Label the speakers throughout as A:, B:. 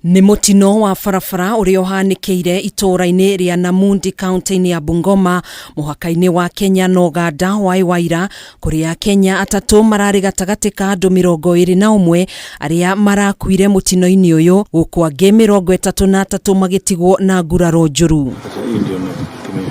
A: Ni mutino wa barabara uria uhanikire itura-ini ria Namundi kaunti-ini ya Bungoma muhaka-ini wa Kenya na Uganda waira kuria Kenya atatu marari gatagati ka andu 21 aria marakuire mutino-ini uyu guku angi 33 magitigwo na nguraro njuru.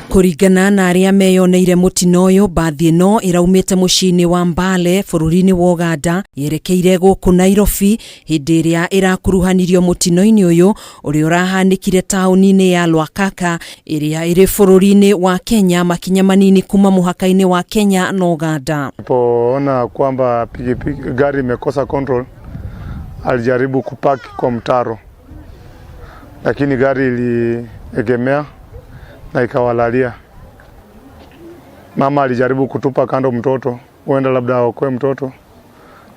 A: Kuringana na aria meyoneire mutino uyu, bathi ino iraumite muciini wa Mbale bururi-ini wa Uganda yerekeire guku Nairobi hindi iria irakuruhanirio mutino-ini uyu uria urahanikire tauni-ini ya Lwakaka iria iri bururi-ini wa Kenya makinya manini kuma muhaka-ini wa Kenya na Uganda.
B: Ona kwamba gari imekosa control, alijaribu kupaki kwa mtaro, lakini gari iliegemea na ikawalalia. Mama alijaribu kutupa kando mtoto, huenda labda aokoe mtoto,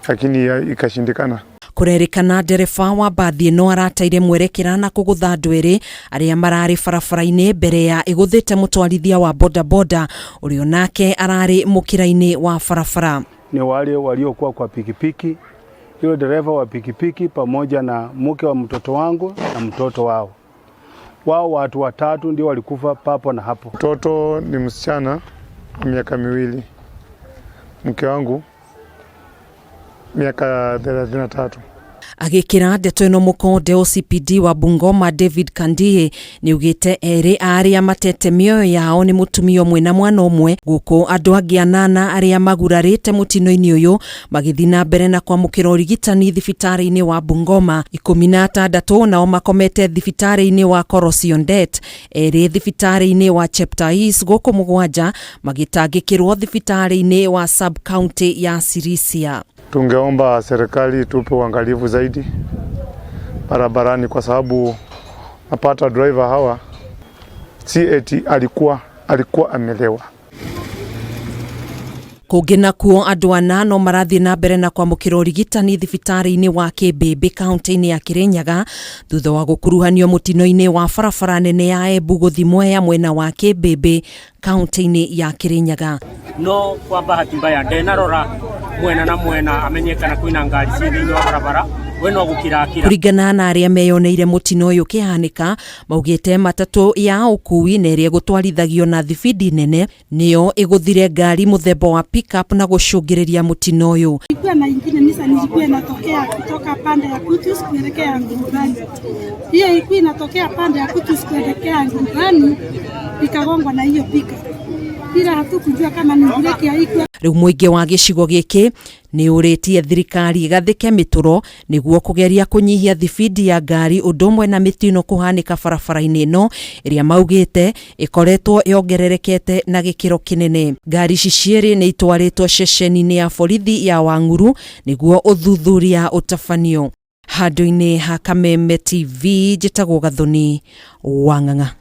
B: lakini ikashindikana.
A: Kurerikana ndereba wa bathi ino arataire mwerekera na kugutha andu eri aria marari barabara-ini mbere ya iguthite mutwarithia wa bodaboda urio nake arari mukira-ini wa barabara.
C: Ni wale waliokuwa kwa pikipiki, yule dereva wa pikipiki pamoja na mke wa mtoto wangu na mtoto wao. Wao watu watatu ndio walikufa papo na hapo.
B: Mtoto ni msichana miaka 2. Mke wangu miaka 33.
A: Agikira ndeto ino mukonde OCPD wa Bungoma David Kandie ni ugite eri aria matete mioyo yao ni mutumio mwe na mwana umwe guku andu angi 8 aria magurarite mutino-ini uyu magithina mbere na kwamukira urigitani thibitari-ini wa Bungoma. 16 nao makomete thibitari-ini wa Korosiondet, eri thibitari-ini wa Cheptais guku 7 magitangikirwo thibitari-ini wa sub county ya Sirisia.
B: Tungeomba serikali tupe uangalifu zaidi barabarani, kwa sababu napata driver hawa eti alikuwa amelewa.
A: Kugina kuo andu 8 marathi na mbere na kwamukira urigitani thibitari-ini wa Kameme kaunti-ini ya Kirinyaga thutha wa gukuruhanio mutino-ini wa barabara nene ya Embu guthi Mwea mwena wa Kameme kaunti-ini ya Kirinyaga.
D: No kwa bahati mbaya ndenarora mwena na mwena amenyekana kwina ngari cithi-ini wa barabara weno gukirakira.
A: Kuringana na aria meyoneire mutino uyu kihanika maugite matatu ya ukui na iria gutwarithagio na thibidi nene niyo iguthire ngari muthemba wa pickup na gucungiriria mutino uyu.
E: Ilikuwa na ingine Nissan ilikuwa inatokea kutoka pande ya Kutus kuelekea Ngurugani. Hiyo ilikuwa inatokea pande ya Kutus kuelekea Ngurugani ikagongwa na hiyo pickup. Bila hatukujua kama ni breki ya iko.
A: Riu muingi wa gicigo giki ni uritie thirikari igathike mituro niguo kugeria kunyihia thibidi ya ngari udumwe na mitino kuhanika barabara-ini ino iria maugite ikoretwo yongererekete na gikiro kinene. Ngari ici cieri ni itwaritwo ceceni-ini ya borithi ya Wanguru niguo uthuthuria utafanio. Handu-ini ha Kameme TV njitagwo Gathoni Wang'ang'a.